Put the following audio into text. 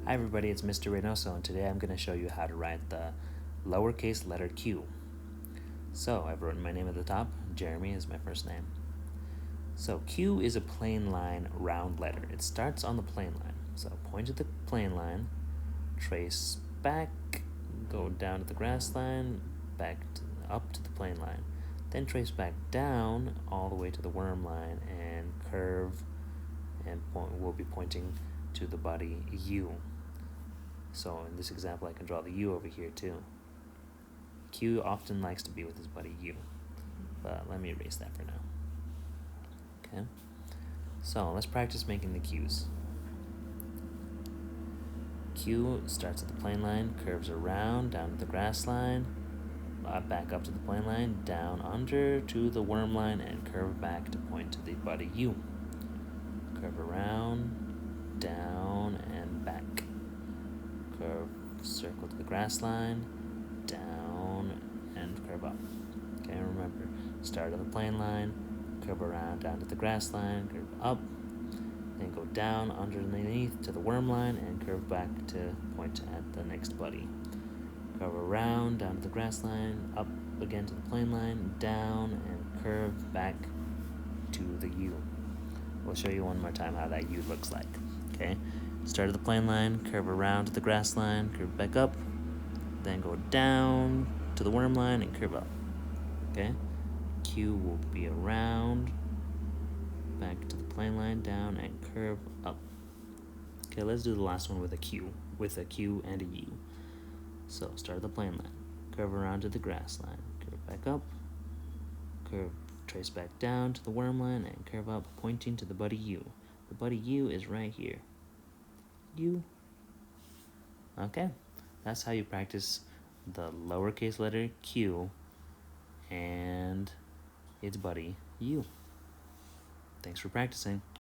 Hi everybody, it's Mr. Reynoso, and today I'm going to show you how to write the lowercase letter Q. So I've written my name at the top. Jeremy is my first name. So Q is a plain line round letter. It starts on the plain line. So point at the plain line, trace back, go down to the grass line, up to the plain line. Then trace back down all the way to the worm line and curve, and we'll be pointing to the body U. So in this example, I can draw the U over here too. Q often likes to be with his buddy U, but let me erase that for now. Okay, so let's practice making the Q's. Q starts at the plane line, curves around, down to the grass line, back up to the plane line, down under to the worm line, and curve back to point to the buddy U. Curve around, down, and back. Curve, circle to the grass line, down, and curve up. Okay, remember, start on the plane line, curve around down to the grass line, curve up, then go down underneath to the worm line, and curve back to point at the next buddy. Curve around down to the grass line, up again to the plane line, down, and curve back to the U. We'll show you one more time how that U looks like. Okay, start at the plane line, curve around to the grass line, curve back up, then go down to the worm line and curve up. Okay, Q will be around, back to the plane line, down, and curve up. Okay, let's do the last one with a Q and a U. So start at the plane line, curve around to the grass line, curve back up, curve, trace back down to the worm line, and curve up, pointing to the buddy U. The buddy U is right here. U. Okay, that's how you practice the lowercase letter Q and its buddy U. Thanks for practicing.